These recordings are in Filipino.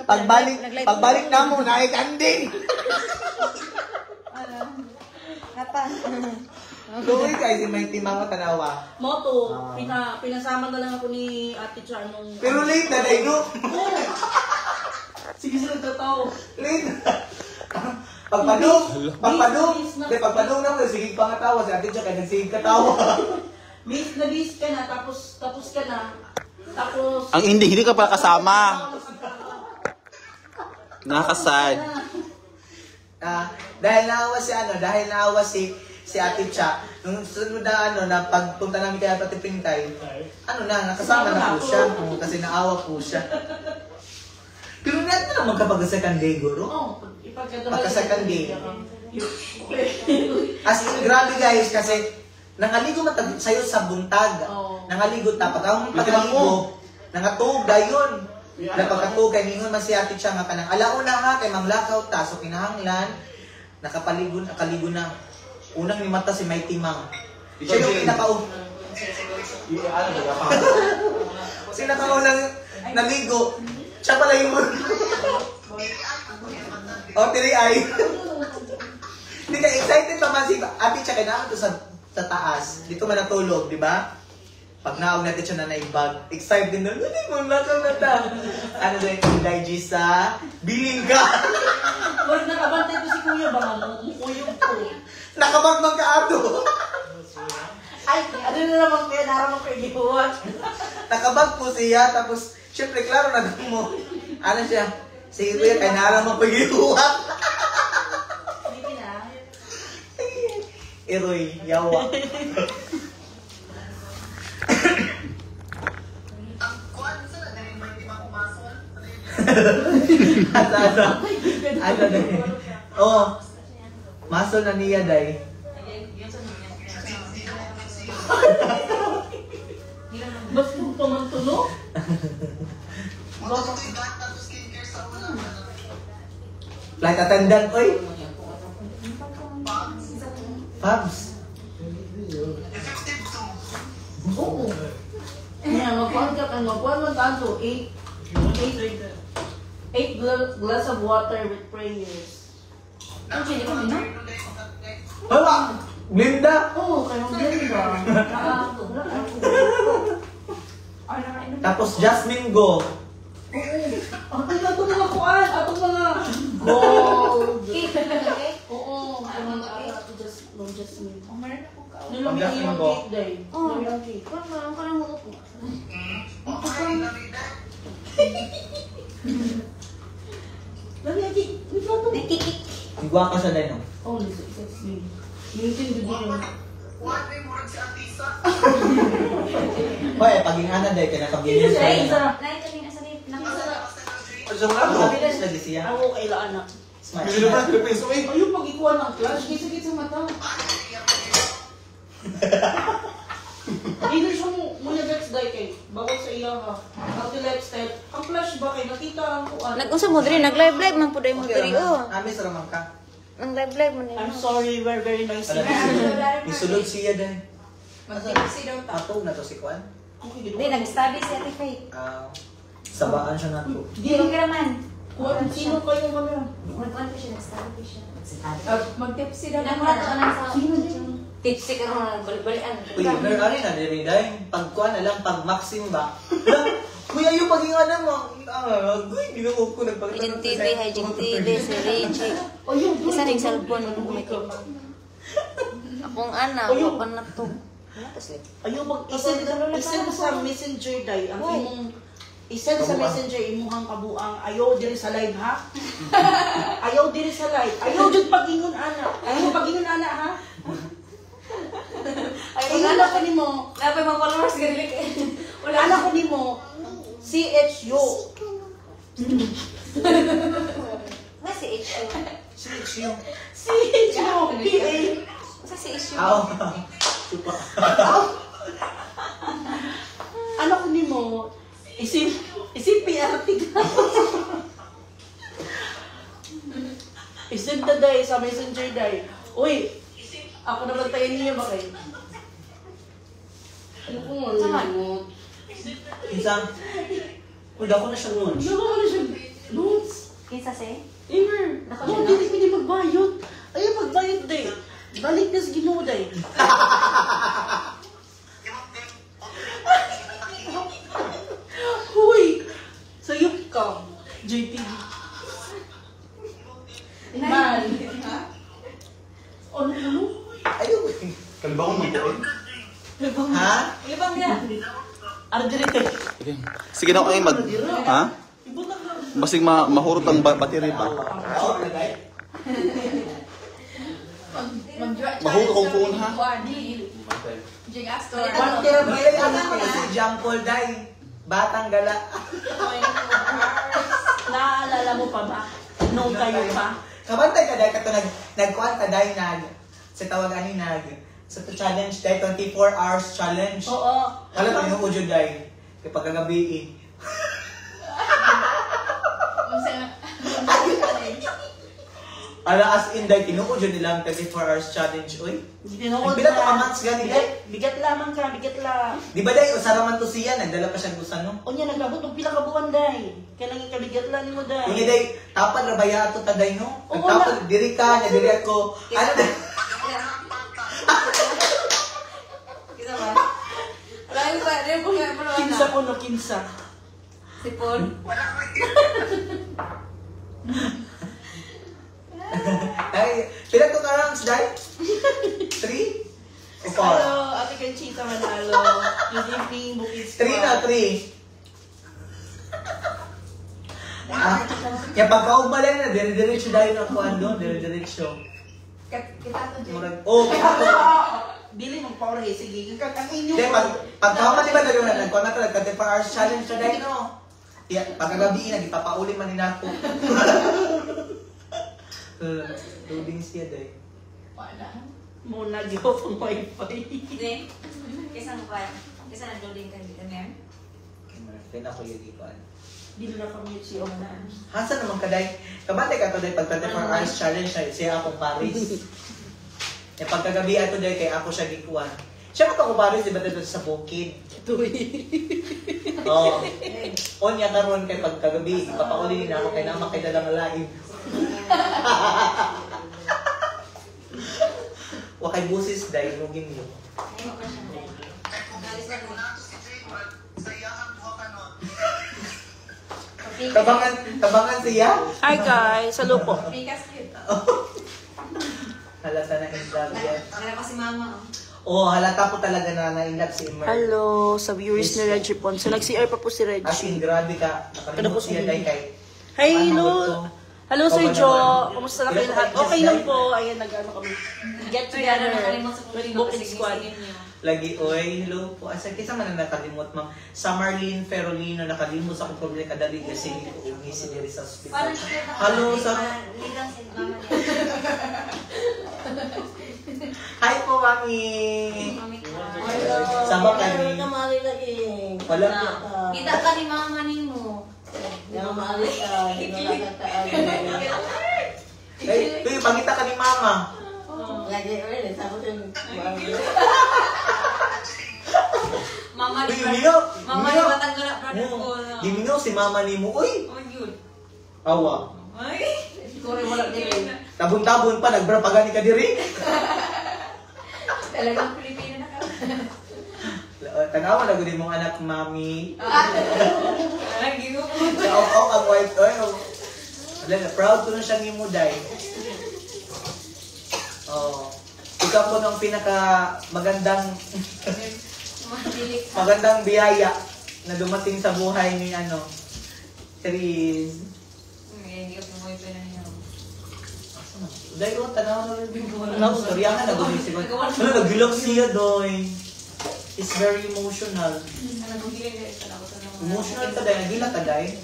pagbalik na mo, naikanding! Napa. Tuloy kayo si may timang ko tanawa. Moto, pinasama na lang ako ni Ate Cha nung... Pero late na na ino. Sige sila tataw. Late na. Pagpadong na mo, sige pa nga tawa. Si Ate Cha kaya nagsigig ka tawa. Bis ka na, tapos ka na. Tapos... Ang hindi ka pa kasama. Nakasad. Dahil naawa si Ate Cha, nung sunod na pagpunta namin kaya pati Pintay, nakasama na po siya, kasi naawa po siya. Pero natin naman kapag second day, guro? Oo, pagka second day. As in, grabe guys, kasi nangaligo matag sa'yo sa buntag. Nangaligo tapos ang pagkaligo, nangatug dayon. Napagkatug kay ningon man si Ate Cha nga kanang alauna nga kay manglakaw ta, so kinahanglan nakaligo na. Unang ni mata si Mighty Mang. Siya yung pinakauna. Siya nakaunang naligo. Siya pala yung... tiri ay. Hindi ka excited pa man si Ate Cha kaya to sa taas. Dito man natulog, di ba? Pag naog natin siya na naibag, excited din doon. Hindi mo nakaw na ta. Ano doon yung digest sa biling ka. Wag nakabantay ko si Kuya ba mo? Kuyog ko. Nakabagmag ka ato. Ay, ano na naman kaya naramang kay Gibuwan? Nakabag po siya, tapos syempre klaro na mo. Ano siya? Sige kuya, kaya naramang pag-iuwak. Hindi na. Eroy, yawa. Ano na oh, maso na niya day. Mas mo pa man tuno? Flight attendant, oy. Pabs. Oo. Magkuhan mo tanto, 8 glass of water with prayers. Ang chili ko na? Hala! Glinda! Oo, kayong ganda. Tapos Jasmine Go. Oo. Ang ito mga kuan, atong mga gold. Oo, ang mga ato Jasmine. Oh, meron akong kao. Nilang yung cake day. Nilang cake. Parang ka lang mo upo. Lami ang cake. Wait lang to. Nakikik. Igwa ka sa dino. Oh, sexy. Mintin din yun. Hoy, pagingana day kaya nakabili sa Isa. Lain ka rin asan yung So nga mo, bilas lagi siya. Ako kay anak. Smart. Ayun, pag-ikuha ng flash, sakit sa mata. Hindi siya muna next day kay bawal sa iya ha. Ang lifestyle. Ang flash ba kay nakita ang kuan. Nag-usap mo diri, nag-live mo puday mo diri oh. Amis ramang ka. Ang live mo nila. I'm sorry, we're very noisy. Isulod siya day. Mag-tipsy daw ta. Ato na to si Kwan. Hindi, nag-study si Ate Faye. Sabaan siya na to. Hindi rin kiraman. Kuan, sino kayo kami? Nag-on ko siya, nag-study ko siya. Mag-tipsy daw Nagmula ka na sa... Sino din? Tipsy ka ron, balik-balikan. Uy, meron ano na diri day. Pagkuan na lang pag maxim ba. Kuya yung pagingana mo. Hindi na ko nagpakita. Hijing TV, hijing TV, si Richie. Isa rin cellphone, kumikip. Akong anak, wapan na to. Ayaw mag-isend sa messenger day. Ang imong isend sa messenger imuhang kabuang ayaw diri sa live ha. Ayaw diri sa live. Ayaw jud pagingon ana. Ayaw pagingon ana ha. Ay wala ko nimo. Napay mga followers gali kay. Wala ko nimo. CHU. Nga si HO. CHU. CHU. PA. Sa si HO. Aw. Supa. Ano ko nimo? Isip PRT ka. Isip na day sa messenger day. Uy, ako na bantayan niya ba kayo? Ano ko nga Sama. mo? Isang. Uy, dako na siya nun. Ano ko na siya? Lods. Kinsa say? Ever. Nako, Oh, dyan, dili magbayot. Ayaw magbayot day. Balik na sa Ginoo day. Huy! Sayop ka. JTV. Man. Ano? Ayun. Kalbang mo ito Ha? Ibang nga. Ardirite. Sige na kayo mag... Ha? Ibon lang na. Basig mahurot ang battery pa. Mahulog ang phone, ha? Jing Astor. One terabyte ano pala si Jean Paul Day. Batang gala. Naalala mo pa ba? Nung kayo pa? Kabantay ka dahil kato nagkuhan ka dahil sa tawagan ni sa challenge dahil 24 hours challenge. Oo. Wala pa yung audio dahil kapag kagabi eh. Ala as in dahil tinuod yun nilang 24 hours challenge. Uy, Tinuod pila to ka months gani dahil. Bigat lamang ka, bigat lang. Di ba dahil usara man to siya, nagdala pa siya gusto no? O niya, naglabot ng pila ka buwan, day. Kailangan ikabigat lang ni mo, day. Uli dahil, tapad rabaya ato ta dahil no? Oo, Nagtapad, diri ka, diri ako. Ano dahil? Kinsa ba? Lagi ba? Dili ko kaya pala Kinsa ko no, kinsa. Si Paul. Ay, pila to ka rounds dahil? 3? O 4? Hello, Ate Conchita Manalo. Good evening, Bukid 3 na, 3. Kaya pagkaugmalan na, dire-diretso dahil na kuhan doon, dire-diretso. Kita to Jing. Oh, kaya Dili mong power, sige. Ang inyo. hindi, pagkaman di ba na rin, nagkuhan na talaga, 24 hours challenge na dahil, no? Kaya, pagkagabi, nagpapauli man din ako. Loading siya dahil. Muna, di ko pang wifi. Hindi. Kinsa mo pa? Kinsa nag-loading ka dito niya? Then ako yung ikuan. Dili na kami si Ona. Hasa naman ka dahil, kabante ka to dahil pag 24 hours challenge na siya akong Paris. Eh pagkagabi ato dahil kay ako siya gikuan. Siya ka ako Paris, di ba dito sa bukid? Tuy. Oo. O niya karon kay pagkagabi, ipapauli na ako kay naman kay dalang live. Wakay busis dahil nugin mo. Ay, mo pa siya. Alis na ko. Tabangan siya? Hi guys, sa lupo. Pikas cute. Halata na in love yan. Wala pa si mama. Oo, halata po talaga na na-in-love si Immer. Hello, sa viewers ni Reggie Ponce. Nag-CR pa po si As in, Reggie. grabe ka. Nakalimot siya dahil kay... Hello! Hello, Sir Joe. Kumusta na kayo lahat? Okay lang po. Ayan, nag-ano kami. Get together. With Bukid Squad. Lagi, oy, hello po. Asa kisa man na nakalimot, ma'am. Sa Marlene Ferolino, nakalimot sa akong problema kadali kasi hindi ko umi si diri sa hospital. Hello, sa... Ligang si mama niya. Hi po, mami! Mami ko. Sama ka ni... Wala. Kita ka ni mama ni mo. Ay, pangita ka ni mama. Mama ni Uy, umiyaw! Mama ni Batanggal brother ko. Gimingaw si mama ni mo. Uy! Oh, yun. Awa. Ay. Kore wala din. Tabon-tabon pa, nagbrapagani ka diri. Talagang Pilipino na ka. Tanawa na gudi mong anak, mami. Lagi ko. Sa ang wife, oy. Proud ko na siya ni mo, day. Oh. Ikaw po ng pinaka magandang magandang biyaya na dumating sa buhay ni Therese. Hindi ko mo ito na niya. Dahil ko, tanaw na rin din ko. Storya nga, nag-umisip ko. Nag-gilok siya, doy. It's very emotional. Emotional ka, day. Nagilak ka, day.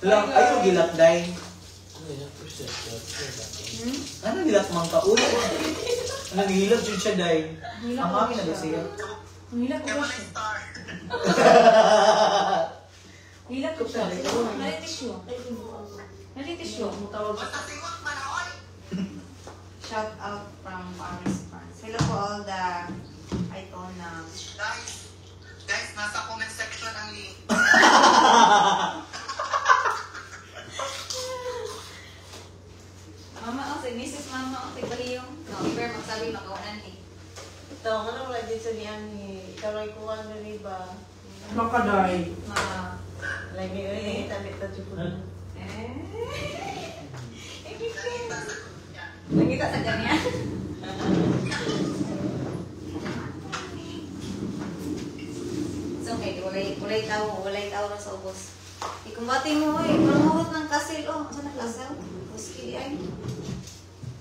Lang, ayaw gilak, day. Ano gilak mang ka? Uy, ano gilak yun siya, day. Ang amin na ba siya? Hilak ko siya. Hilak ko siya. Nalitisyo. Nalitisyo. Shout out from Paris, France. Hello po all the Icona. Guys, nasa comment section ang link. diba? Makaday. Lagi ulit, tabit na chupo. Lagi ka sa ganyan. So, okay, walay tao na sa ubos. Ikumbati mo, mamahot ng kasil. Oh, saan na kasil? Uski, ay.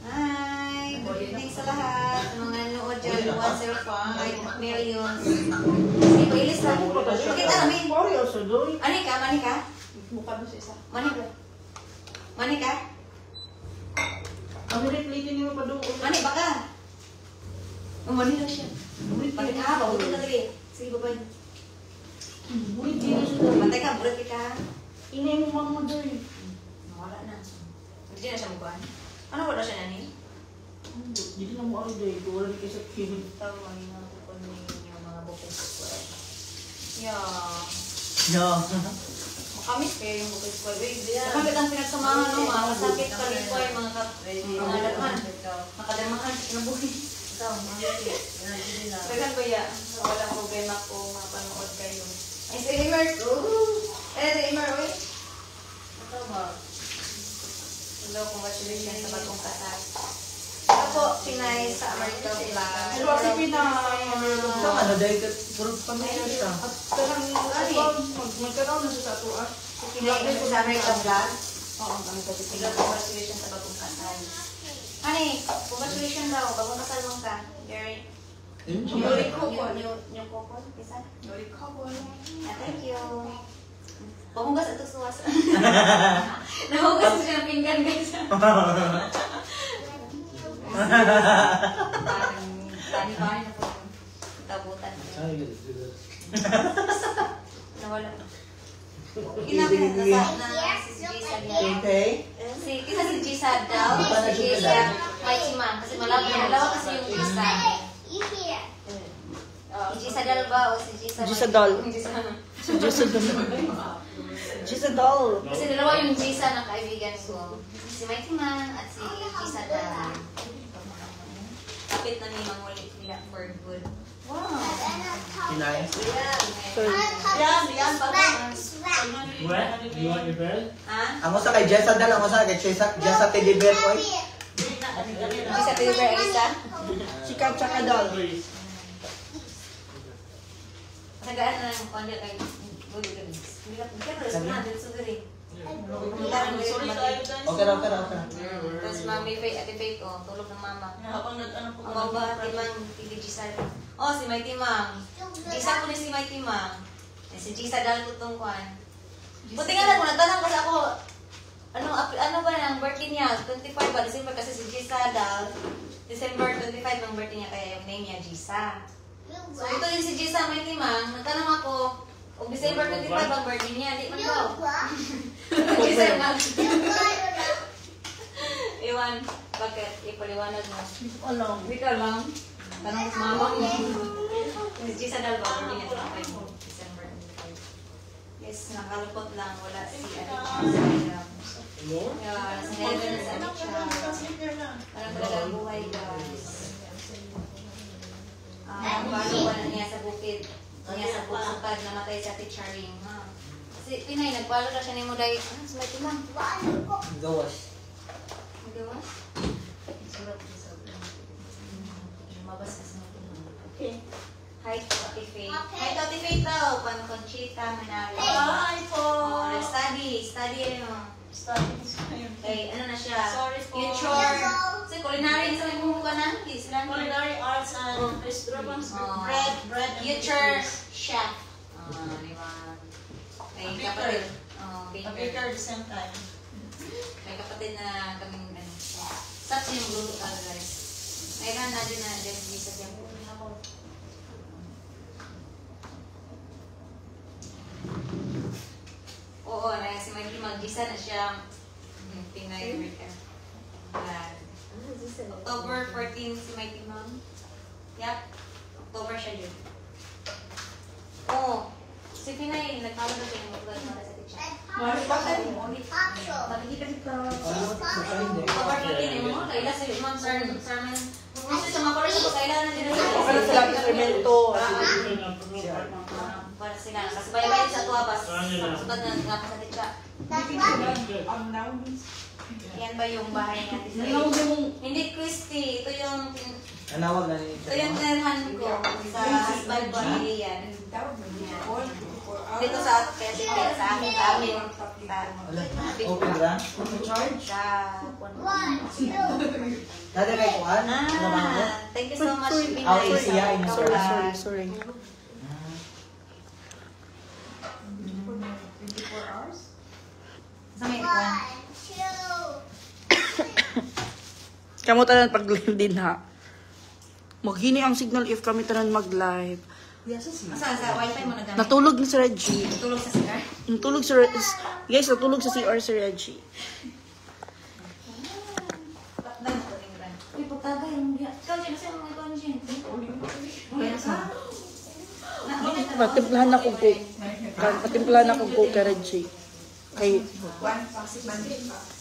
Hi! Good evening sa lahat. Sa mga nanood dyan, 105 millions. Sige, pailis lang. Bakit namin? Mani ka? Mukha mo sa isa. Mani ka? Ang replate niyo pa doon. Mani, baka? Mani lang siya. Mani ka, pabutin ka lagi. Sige, babay. Bulit din siya doon. Bantay ka, bulit ka. Inay mo mama doon. Nawala na. Hindi na siya mukhaan. Ano wala siya nani? Hindi na mo ay doon. Wala rin kayo sa kilig. Tawag nga ko yung mga bukong square. Yeah. No. Makamis kayo yung bukong square. Bakit ang pinagsamahan ng mga masakit kalikoy, mga dalman. Makadamahan sa kinabuhi. Kailan ba yan? Walang problema ko mapanood kayo. Ay, si Emer! Si Emer, uy! Ito ba? Hello, congratulations sa bagong kasal. Ito po, Pinay sa America Vlog. Hello, si Pinay. So, ano, dahil puro pamilya siya. At parang magkaroon na siya sa atuan. Pinay sa America Vlog. Oo, kami sa Hello, congratulations sa bagong kasal. Honey, congratulations daw. Bagong kasal mo ka. Gary. Yuri Kokon. Yung Kokon, isa? Yuri Kokon. Thank you. Pahugas ito suwas. Nahugas siya ng pinggan, guys. Tani-bani na po. Tabutan. Nawala. Kinakita na si Jisa niya. Okay? Isa si Jisa daw. Si Jisa may imam. Kasi malawa kasi yung Jisa. Si Jisa Dal ba o si Jisa? Jisa Dal. Jisa Dal. Kasi dalawa yung Jisa na kaibigan ko. Si Mighty Man at si Jisa Dal. Kapit na ni Mangulit nila for good. Wow! Pinay? Yan, What? You want your bed? ha? Ang usa kay Jessa Dal, ang usa kay Jessa Teddy Bear, oy. Isa Tiliber, isa. Si Katsa Kadal. Nagaan na lang kung ano kay Good Games. Hindi ka na, dito sa gari. Okay raw. Tapos mami, ate Faith, oh, tulog ng mama. Habang nag-ano po Ang mga ate Mang, hindi Gisa. Oh, si Mighty Mang. Gisa ko ni si Mighty Mang. Si Gisa dahil ko itong kwan. Buti nga lang, nagtanong kasi ako, ano ba ang birthday niya? 25 ba? December kasi si Gisa dahil. December 25 ang birthday niya, kaya yung name niya Gisa. So ito din si Gisa, Mighty Mang. Nagtanong ako, kung December 25 ang birthday niya, di man daw. Gisa yung mag... Iwan, bakit? Ipaliwanag mo. Alam. Hindi ka lang. Tanong sa mama mo. Si Gisa dahil ba? Birthday niya 25 December 25. Yes, nakalupot lang. Wala si yeah, nasa heaven na sa Amitya. Parang talagang buhay, guys. Paano ba niya sa bukid? Niya sa bukid, namatay si Ate Charing. Kasi Pinay, nagpalo na siya ni mo dahil, sa may timang. Gawas. Magawas? Surat ko sa lumabas ka sa may timang. Okay. Hi to Ate Faith. Hi to Ate Faith daw. Pan Conchita Manalo. Hi po. Study ano. Okay, ano na siya? Sorry po. Future. Kasi culinary, isa may bumuka na. Sila Culinary arts and restaurants. Bread and future chef. Di ba? May kapatid. Baker the same time. May kapatid na kaming ano. Such yung grupo ka, guys. Mayroon na din na din sa tempo. Oo, si Mikey mag-gisa na siya. Pinay America. October 14 si Mikey Mom. Yup. October siya yun. Oo. Si Pinay, nagpalo na siya yung mag-vlog para sa teacher. Bakit? Bakit ka dito? October 14 eh mo. Kaila sa Ma'am Sermon. Gusto sa makulit ko kailangan din Para sa lahat instrumento. para sila kasi bayad sa tuwa bas. Sutad na nga pa sa titsa. Yan ba yung bahay natin? Hindi Christy, ito yung Nanawag na ni ito yung tinirhan ko sa husband ko ni Rian. Dito sa amin. Open ba? Sa Dada kay Kuan? thank you so much. Sorry. Sa may Kuan. Kamu tanan pag-live din ha. Maghini ang signal if kami tanan mag-live. Sa wifi mo na gamit? Natulog ni si Reggie. Tulog sa CR? Natulog si guys, natulog sa CR si Reggie. Uy, pagkagay mo yan. Ikaw, Jen, kasi mga ikaw, Jen. Patimplahan ako ko. Patimplahan ako ko kay Reggie. Kay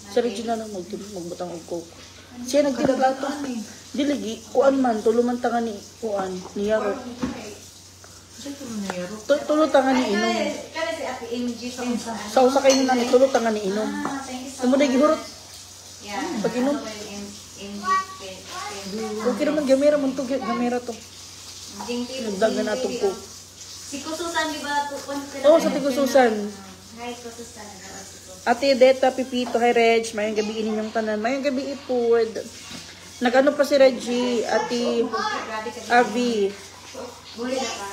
si Reggie na lang magbutang og coke. Siya nagtidagato. Diligi, kuan man, tuluman tanga ni kuan, ni Yaro. Tulog tanga ni inom. Kaya si Ate MG. Sa usa kay na ni tulog tanga ni inom. Sumo na gihurot. Yeah. Pag inom. Okay naman gamera man to, gamera to. Nagdagan na itong coke. Si Kususan, di ba? Oo, sa Tigususan. Hi, Kususan. Ate Deta, Pipito, hi Reg, mayang gabi inyong tanan. Mayang gabi ipod. Nag-ano pa si Reggie, Ate Avi. Buli na ka.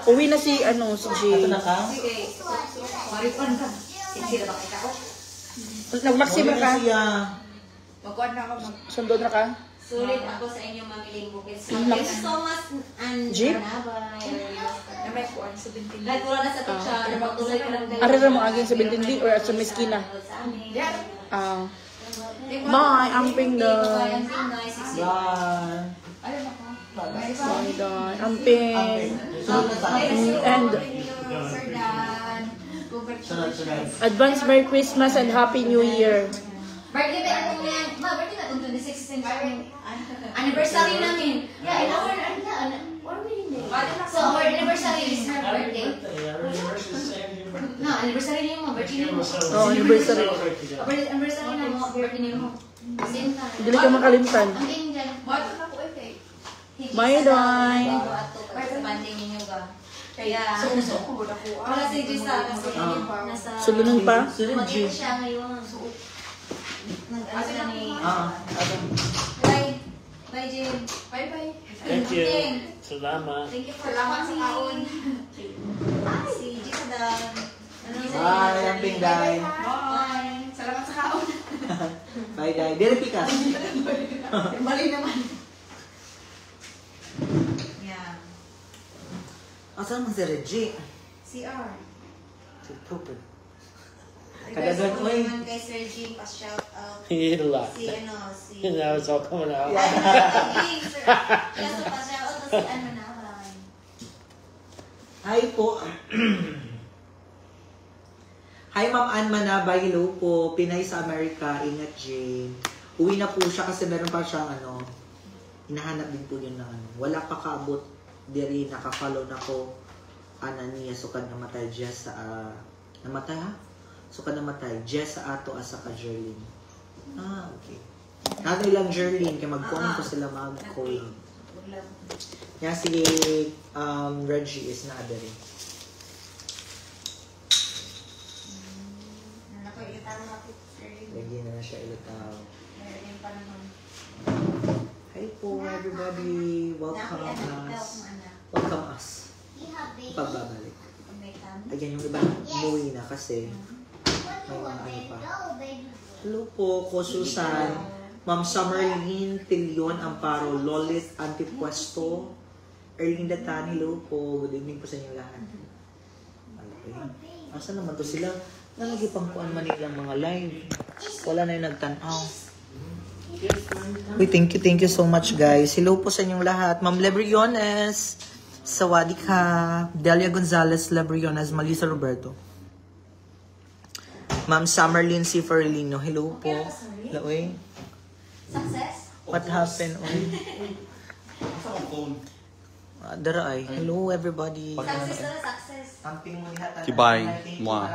Uwi na si, si Jay. Ito na ka? Sige. Maripon ka. Hindi na ba kita ko? Nag-maxima ka? Magkuhan na ako. Sundod na ka? Sulit ako sa inyong mamiling bukits. Thank you so much, Jeep? Lahat wala na sa teacher. Magtuloy ka lang kayo. Arira mo aging sa Bintindi or at sa Meskina? Bye, amping daw. Bye. Bye, daw. Amping. And advance Merry Christmas and Happy New Year. Birthday ba itong yan? Ma, birthday na itong 26th anniversary namin. Yeah, in our, so our anniversary is her birthday. No, anniversary niyo mo, birthday niyo mo. Oh, anniversary. Anniversary na mo, birthday niyo mo. Same time. Dili ka makalimtan. Ang tingin dyan. Bye, Day. Sa banding ninyo ba? Kaya, wala si Gisa kasi nasa... Sulunan pa? Mag-ina siya ngayon. Nag-ano na ni... Bye. Bye, Jim. Bye-bye. Thank you. Salamat. Thank you for coming. Si Gisa daw. Bye, Amping Day. Bye. Salamat sa kaon. Bye, Day. Dili pikas. Bali naman. Yeah. Asan man si Reggie? CR. Si Pooper. Regards Kada po doon, naman kay Sir Jim, pa-shout out. Hila. Si si... Now it's all coming out. Ay, Sir. Kaso pa-shout out si naman. Hi po. Hi, Ma'am Ann Manabay. Hello po. Pinay sa Amerika. Ingat, Jane. Uwi na po siya kasi meron pa siyang hinahanap din po yun na wala pa kaabot. Diri, nakafollow na ko. Niya, sukad namatay Jess sa... namatay ha? Sukad namatay Jess sa ato asa ka Jerlyn. Okay. Nato lang Jerlyn, kaya mag-comment ko sila mag-call. Kaya si Reggie is na rin. Lagi na siya ilutaw. Hi po everybody. Welcome us. Welcome us. Pagbabalik. Again, yung iba umuwi na kasi may mga pa. Hello po, ko Susan. Ma'am Summerlyn Tilion Amparo, Lolit Antipuesto, Erlinda Tan, hello po. Good evening po sa inyo lahat. Okay. Asa naman to sila? Nalagipangkuan man nilang mga live. Wala na yung nagtanaw. Wait, thank you so much guys. Hello po sa inyong lahat. Ma'am Lebriones, Sawadika, Delia Gonzalez, Lebriones, Malisa Roberto. Ma'am Summerlyn C. Ferlino, hello po. Hello, Success? What happened? Asa akong phone? Dara ay. Hello everybody. Success na success. Amping mo diha. Kibay, mua.